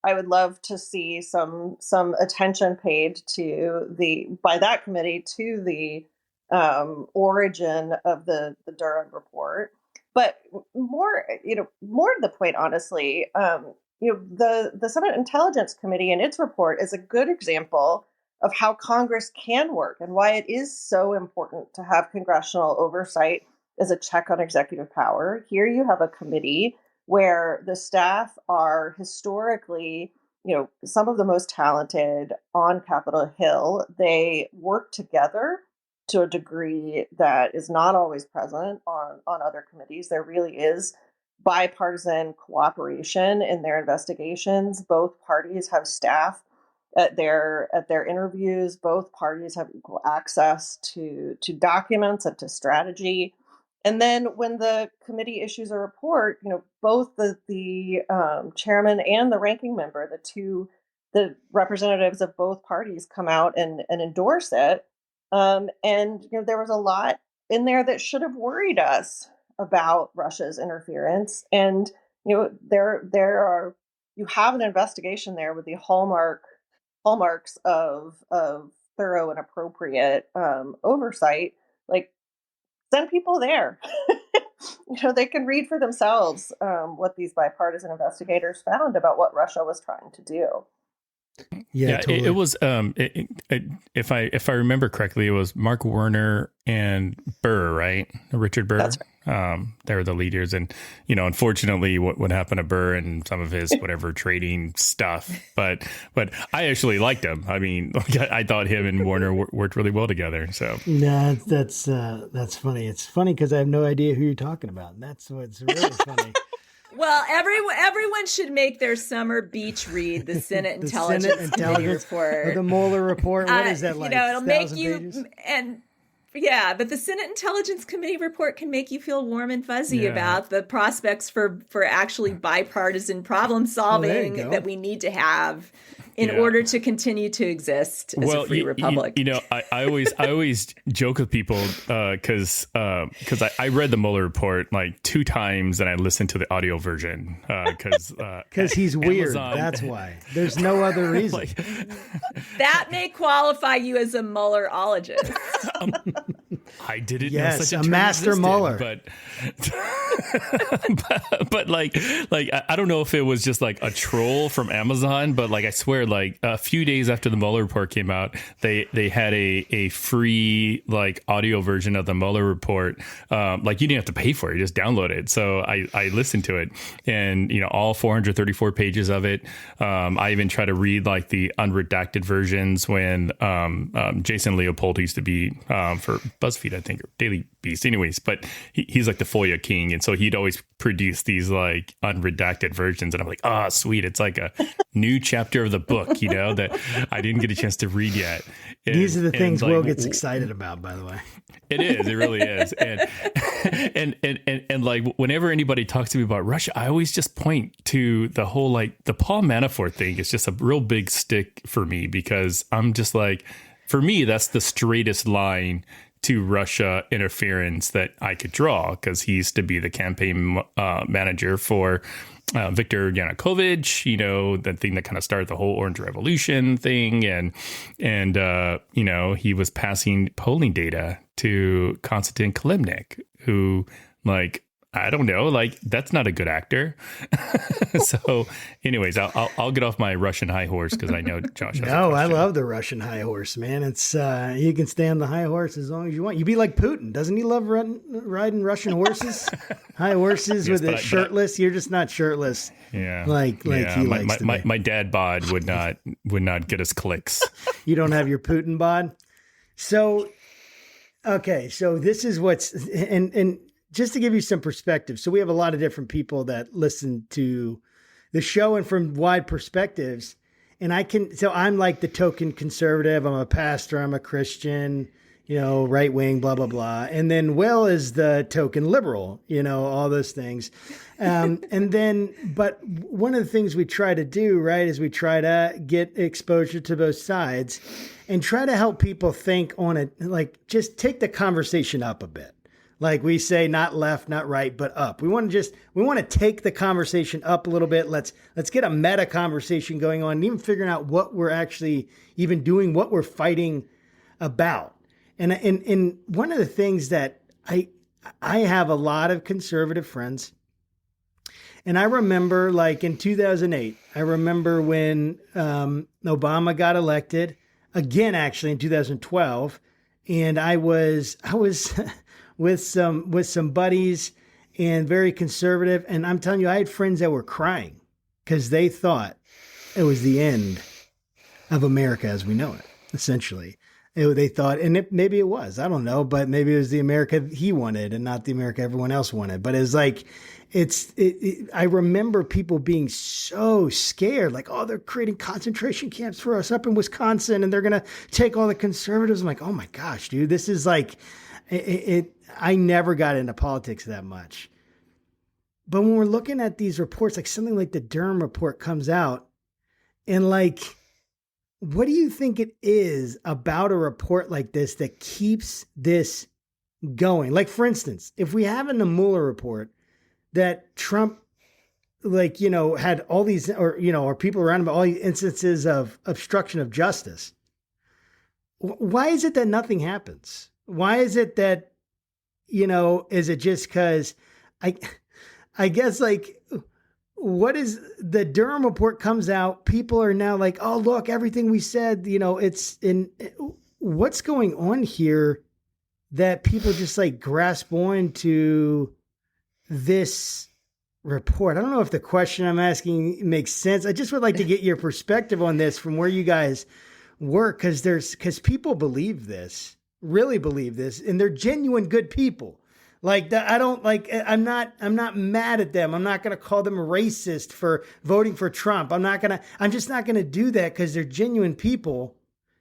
[SPEAKER 3] I would love to see some attention paid by that committee to the origin of the Durham Report, but more to the point, honestly. The Senate Intelligence Committee and its report is a good example of how Congress can work and why it is so important to have congressional oversight as a check on executive power. Here you have a committee where the staff are historically, some of the most talented on Capitol Hill. They work together to a degree that is not always present on other committees. There really is bipartisan cooperation in their investigations. Both parties have staff at their interviews. Both parties have equal access to documents and to strategy. And then when the committee issues a report, both the chairman and the ranking member, the representatives of both parties come out and endorse it. And there was a lot in there that should have worried us about Russia's interference. And, you have an investigation there with the hallmarks of thorough and appropriate oversight. Like, send people there. They can read for themselves what these bipartisan investigators found about what Russia was trying to do.
[SPEAKER 4] Yeah,
[SPEAKER 5] totally.
[SPEAKER 4] it was. If I remember correctly, it was Mark Warner and Burr, right? Richard Burr.
[SPEAKER 3] That's right.
[SPEAKER 4] They were the leaders, and unfortunately, what happened to Burr and some of his whatever trading stuff. But I actually liked him. I mean, I thought him and Warner worked really well together. So
[SPEAKER 5] no, that's funny. It's funny because I have no idea who you're talking about. That's what's really funny.
[SPEAKER 6] Well, everyone should make their summer beach read the Senate Intelligence Committee report.
[SPEAKER 5] Or the Mueller report. What is that like?
[SPEAKER 6] It'll make you
[SPEAKER 5] pages?
[SPEAKER 6] But the Senate Intelligence Committee report can make you feel warm and fuzzy about the prospects for actually bipartisan problem solving that we need to have in order to continue to exist as a free republic.
[SPEAKER 4] I always joke with people because I read the Mueller report like 2 times and I listened to the audio version because
[SPEAKER 5] he's weird.
[SPEAKER 4] Amazon,
[SPEAKER 5] that's why. There's no other reason.
[SPEAKER 6] That may qualify you as a Muellerologist.
[SPEAKER 4] I didn't
[SPEAKER 5] know
[SPEAKER 4] such
[SPEAKER 5] a
[SPEAKER 4] term
[SPEAKER 5] master
[SPEAKER 4] existed,
[SPEAKER 5] Mueller.
[SPEAKER 4] but like I don't know if it was just like a troll from Amazon, but like I swear, like a few days after the Mueller report came out, they had a free like audio version of the Mueller report. Like you didn't have to pay for it, you just download it. So I listened to it, and all 434 pages of it. I even try to read like the unredacted versions when Jason Leopold used to be for BuzzFeed. BuzzFeed, I think, or Daily Beast. Anyways, but he's like the FOIA king. And so he'd always produce these like unredacted versions. And I'm like, oh, sweet. It's like a new chapter of the book, you know, that I didn't get a chance to read yet. And,
[SPEAKER 5] these are the things
[SPEAKER 4] like,
[SPEAKER 5] Will gets excited about, by the way.
[SPEAKER 4] It is. It really is. And like whenever anybody talks to me about Russia, I always just point to the whole like the Paul Manafort thing is just a real big stick for me, because I'm just like, for me, that's the straightest line to Russia interference that I could draw, because he used to be the campaign manager for Viktor Yanukovych, you know, the thing that kind of started the whole Orange Revolution thing. And you know, he was passing polling data to Konstantin Kalimnik, who, like, I don't know, like, that's not a good actor. So anyways, I'll get off my Russian high horse, because I know Josh has
[SPEAKER 5] No,
[SPEAKER 4] a
[SPEAKER 5] I
[SPEAKER 4] question.
[SPEAKER 5] love the Russian high horse, man. It's you can stay on the high horse as long as you want. You be like Putin. Doesn't he love riding Russian horses? High horses
[SPEAKER 4] Yes,
[SPEAKER 5] with it shirtless. You're just not shirtless.
[SPEAKER 4] Yeah.
[SPEAKER 5] Like
[SPEAKER 4] yeah.
[SPEAKER 5] he likes to be.
[SPEAKER 4] My dad bod would not get us clicks.
[SPEAKER 5] You don't have your Putin bod. So, okay. So this is what's, and just to give you some perspective. So we have a lot of different people that listen to the show and from wide perspectives. And so I'm like the token conservative. I'm a pastor. I'm a Christian, you know, right wing, blah, blah, blah. And then Will is the token liberal, you know, all those things. And then, but one of the things we try to do, right, is we try to get exposure to both sides and try to help people think on it, like just take the conversation up a bit. Like we say, not left, not right, but up. We want to take the conversation up a little bit. Let's get a meta conversation going on and even figuring out what we're actually even doing, what we're fighting about. And one of the things that I have a lot of conservative friends, and I remember like in 2008, I remember when Obama got elected again, actually in 2012, and I was with some buddies and very conservative. And I'm telling you, I had friends that were crying because they thought it was the end of America as we know it, essentially. They thought, and maybe it was, I don't know, but maybe it was the America he wanted and not the America everyone else wanted. But it's like, I remember people being so scared, like, oh, they're creating concentration camps for us up in Wisconsin and they're going to take all the conservatives. I'm like, oh my gosh, dude, this is like, I never got into politics that much. But when we're looking at these reports, like something like the Durham Report comes out, and like, what do you think it is about a report like this that keeps this going? Like, for instance, if we have in the Mueller report that Trump, like, you know, had all these, or, you know, or people around him, all these instances of obstruction of justice, why is it that nothing happens? Why is it that, you know, is it just because I guess like, what is the Durham Report comes out, people are now like, oh, look, everything we said, you know, it's in what's going on here that people just like grasp on to this report. I don't know if the question I'm asking makes sense. I just would like to get your perspective on this from where you guys work. Cause people believe this, really believe this, and they're genuine good people. Like I don't like, I'm not mad at them. I'm not going to call them racist for voting for Trump. I'm just not going to do that because they're genuine people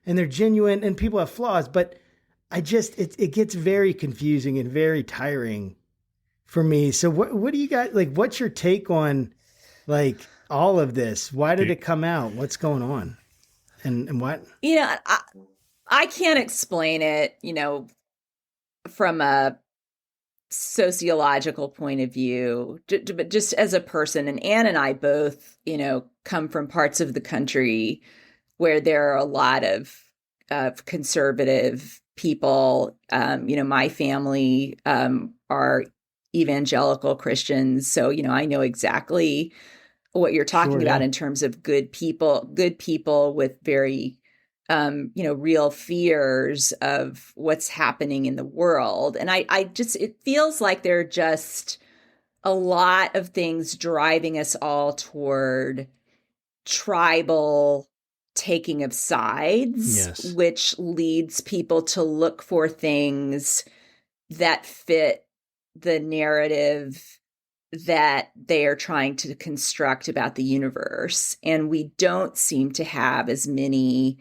[SPEAKER 5] and they're genuine and people have flaws. But it gets very confusing and very tiring for me. So what do you guys, like, what's your take on like all of this? Why did it come out? What's going on? And what?
[SPEAKER 6] You know, I can't explain it, you know, from a sociological point of view, but just as a person. And Ann and I both, you know, come from parts of the country where there are a lot of conservative people. You know, my family are evangelical Christians. So, you know, I know exactly what you're talking about in terms of good people with very you know, real fears of what's happening in the world. And it feels like there are just a lot of things driving us all toward tribal taking of sides,
[SPEAKER 5] Yes.
[SPEAKER 6] which leads people to look for things that fit the narrative that they are trying to construct about the universe. And we don't seem to have as many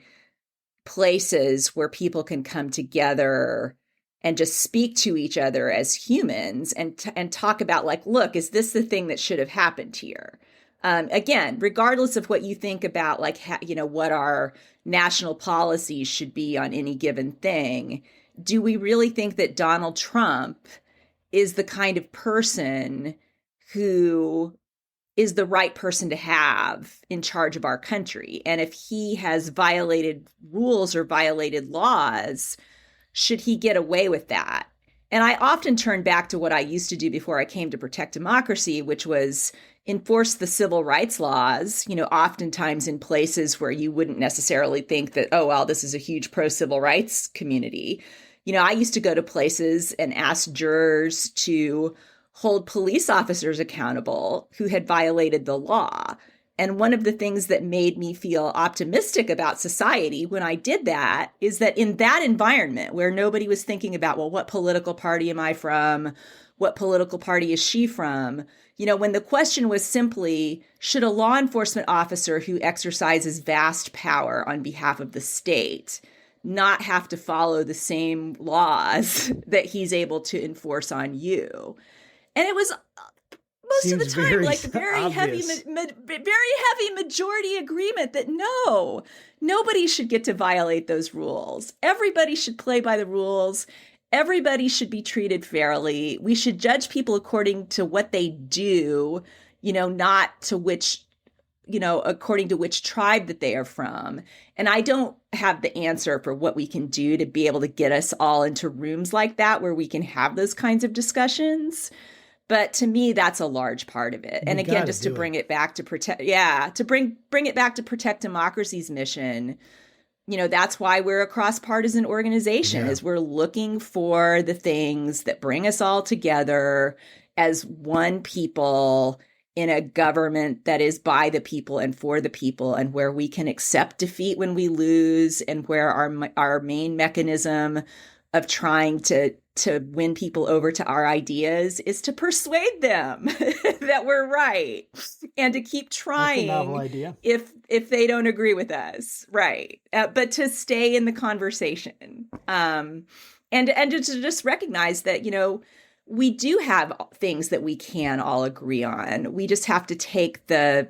[SPEAKER 6] places where people can come together and just speak to each other as humans and talk about, like, look, is this the thing that should have happened here? Again, regardless of what you think about, like, what our national policies should be on any given thing, do we really think that Donald Trump is the kind of person who is the right person to have in charge of our country? And if he has violated rules or violated laws, should he get away with that? And I often turn back to what I used to do before I came to Protect Democracy, which was enforce the civil rights laws, oftentimes in places where you wouldn't necessarily think that, oh, well, this is a huge pro-civil rights community. I used to go to places and ask jurors to hold police officers accountable who had violated the law. And one of the things that made me feel optimistic about society when I did that is that in that environment where nobody was thinking about, well, what political party am I from? What political party is she from? When the question was simply, should a law enforcement officer who exercises vast power on behalf of the state not have to follow the same laws that he's able to enforce on you? And it was most of the time like very heavy majority agreement that no, nobody should get to violate those rules. Everybody should play by the rules. Everybody should be treated fairly. We should judge people according to what they do, not to which, according to which tribe that they are from. And I don't have the answer for what we can do to be able to get us all into rooms like that where we can have those kinds of discussions. But to me, that's a large part of it. And again, just to bring it back to protect Democracy's mission, that's why we're a cross-partisan organization, is we're looking for the things that bring us all together as one people in a government that is by the people and for the people, and where we can accept defeat when we lose, and where our main mechanism of trying to win people over to our ideas is to persuade them that we're right, and to keep trying.
[SPEAKER 5] That's a novel idea.
[SPEAKER 6] if they don't agree with us, right? But to stay in the conversation, and to just recognize that we do have things that we can all agree on. We just have to take do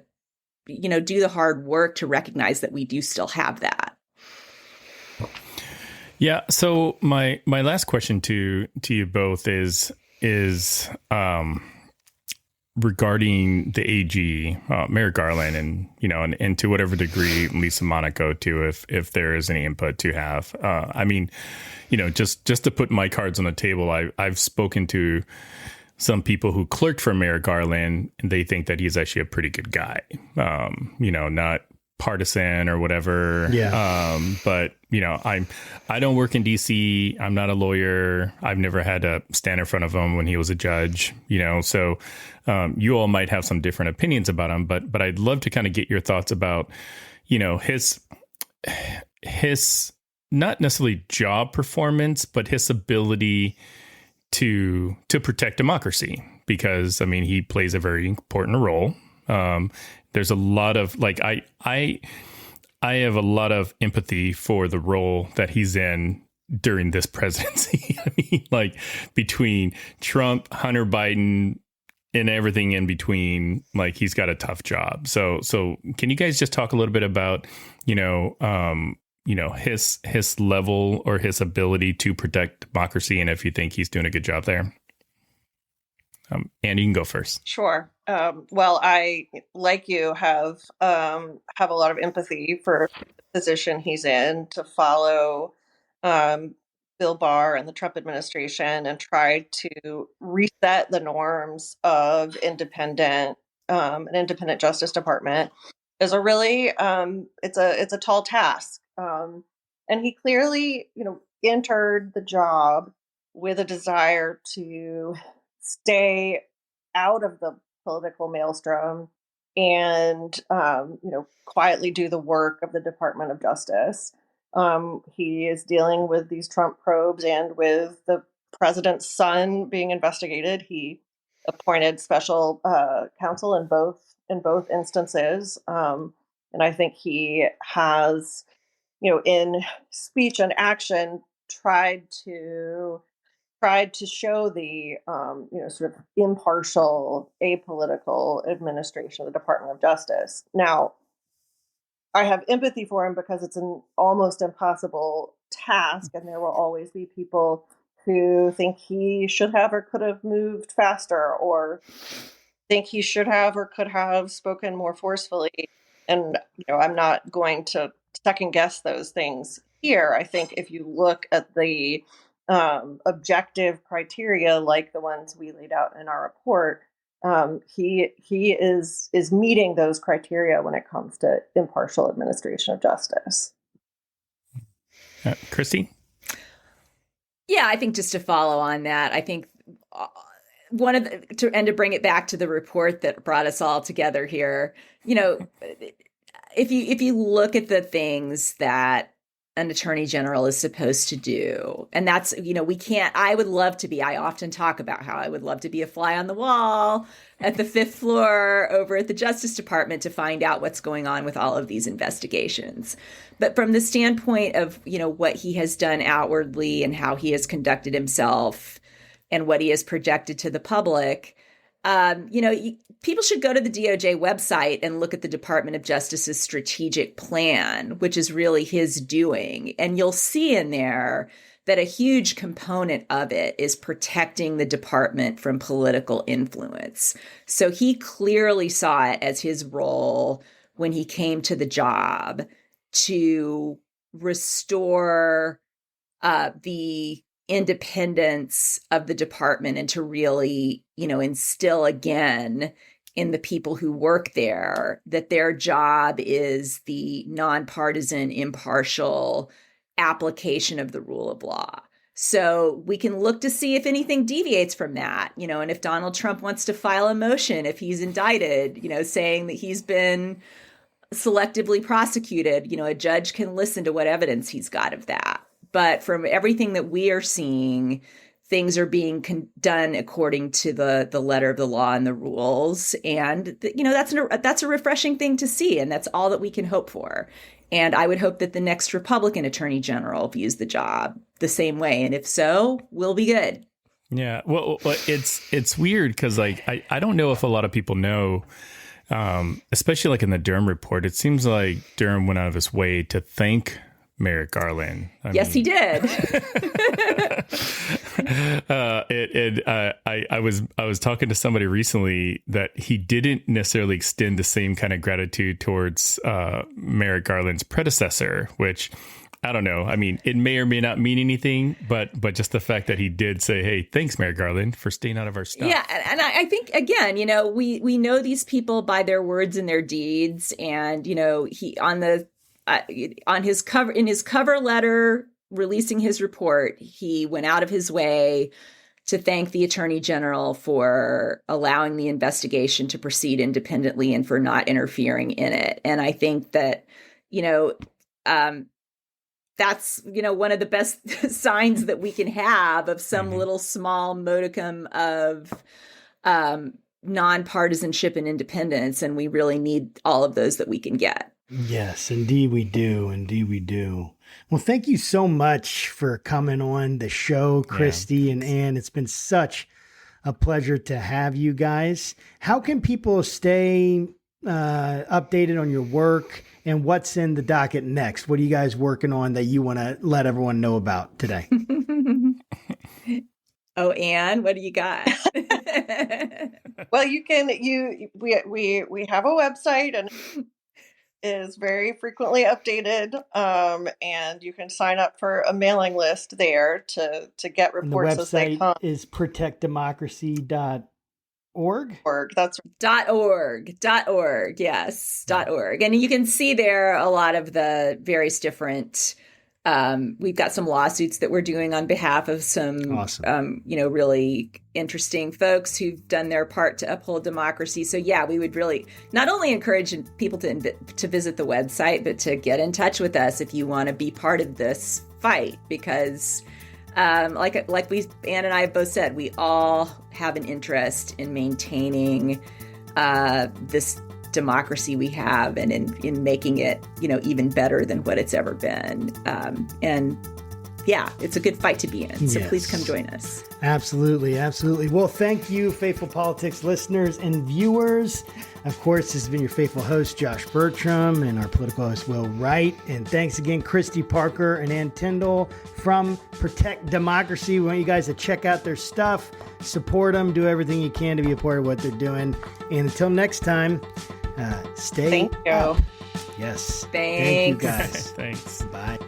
[SPEAKER 6] the hard work to recognize that we do still have that.
[SPEAKER 4] Yeah. So my last question to you both is regarding the AG, Merrick Garland, and to whatever degree Lisa Monaco too, if there is any input to have. Just to put my cards on the table, I've spoken to some people who clerked for Merrick Garland, and they think that he's actually a pretty good guy. Not partisan or whatever.
[SPEAKER 5] Yeah.
[SPEAKER 4] But I don't work in DC. I'm not a lawyer. I've never had to stand in front of him when he was a judge, so you all might have some different opinions about him, but I'd love to kind of get your thoughts about, his not necessarily job performance, but his ability to protect democracy, because he plays a very important role. There's a lot of I have a lot of empathy for the role that he's in during this presidency. Between Trump, Hunter Biden, and everything in between, he's got a tough job. So can you guys just talk a little bit about, his level or his ability to protect democracy, and if you think he's doing a good job there? Andy, you can go first.
[SPEAKER 3] Sure. Well, I, like you, have a lot of empathy for the position he's in, to follow Bill Barr and the Trump administration and try to reset the norms of an independent Justice Department is a really it's a tall task. And he clearly, entered the job with a desire to stay out of the political maelstrom and quietly do the work of the Department of Justice. He is dealing with these Trump probes and with the president's son being investigated. He appointed special counsel in both instances, and I think he has, in speech and action, tried to show the sort of impartial, apolitical administration of the Department of Justice. Now, I have empathy for him because it's an almost impossible task, and there will always be people who think he should have or could have moved faster, or think he should have or could have spoken more forcefully. And I'm not going to second guess those things here. I think if you look at the objective criteria, like the ones we laid out in our report, he is meeting those criteria when it comes to impartial administration of justice.
[SPEAKER 4] Christy?
[SPEAKER 6] Yeah, I think just to follow on that, I think to bring it back to the report that brought us all together here, if you look at the things that an attorney general is supposed to do, and that's, I often talk about how I would love to be a fly on the wall at the 5th floor over at the Justice Department to find out what's going on with all of these investigations. But from the standpoint of, what he has done outwardly and how he has conducted himself and what he has projected to the public, people should go to the DOJ website and look at the Department of Justice's strategic plan, which is really his doing. And you'll see in there that a huge component of it is protecting the department from political influence. So he clearly saw it as his role when he came to the job to restore the independence of the department and to really, instill again in the people who work there that their job is the nonpartisan, impartial application of the rule of law. So we can look to see if anything deviates from that, and if Donald Trump wants to file a motion, if he's indicted, saying that he's been selectively prosecuted, a judge can listen to what evidence he's got of that. But from everything that we are seeing, things are being done according to the letter of the law and the rules. And, that's a refreshing thing to see. And that's all that we can hope for. And I would hope that the next Republican attorney general views the job the same way. And if so, we'll be good.
[SPEAKER 4] Yeah. Well, it's weird because, I don't know if a lot of people know, especially like in the Durham report, it seems like Durham went out of his way to thank Merrick Garland.
[SPEAKER 6] Yes, he did.
[SPEAKER 4] I was talking to somebody recently that he didn't necessarily extend the same kind of gratitude towards Merrick Garland's predecessor, which I don't know. I mean, it may or may not mean anything, but just the fact that he did say, "Hey, thanks, Merrick Garland, for staying out of our stuff."
[SPEAKER 6] Yeah, and I think again, we know these people by their words and their deeds, and he in his cover letter releasing his report, he went out of his way to thank the attorney general for allowing the investigation to proceed independently and for not interfering in it. And I think that, that's, one of the best signs that we can have of some little small modicum of nonpartisanship and independence. And we really need all of those that we can get.
[SPEAKER 5] Yes, indeed we do. Indeed we do. Well, thank you so much for coming on the show, Christy and Ann. It's been such a pleasure to have you guys. How can people stay updated on your work and what's in the docket next? What are you guys working on that you want to let everyone know about today?
[SPEAKER 6] Oh, Ann, what do you got?
[SPEAKER 3] Well, we have a website and is very frequently updated, and you can sign up for a mailing list there to get reports as they come.
[SPEAKER 5] Is protectdemocracy.org.
[SPEAKER 3] That's
[SPEAKER 6] .org. Yes, .org. And you can see there a lot of the various different We've got some lawsuits that we're doing on behalf of some,
[SPEAKER 5] Awesome.
[SPEAKER 6] really interesting folks who've done their part to uphold democracy. So yeah, we would really not only encourage people to visit the website, but to get in touch with us if you want to be part of this fight, because like Ann and I have both said, we all have an interest in maintaining this democracy we have, and in making it, even better than what it's ever been. And yeah, it's a good fight to be in. So please come join us.
[SPEAKER 5] Absolutely. Absolutely. Well, thank you, Faithful Politics listeners and viewers. Of course, this has been your faithful host, Josh Bertram, and our political host, Will Wright. And thanks again, Christy Parker and Ann Tyndall from Protect Democracy. We want you guys to check out their stuff, support them, do everything you can to be a part of what they're doing. And until next time, stay
[SPEAKER 3] Thank you.
[SPEAKER 5] up. Yes.
[SPEAKER 6] Thanks.
[SPEAKER 5] Thank you, guys.
[SPEAKER 4] Thanks.
[SPEAKER 5] Bye.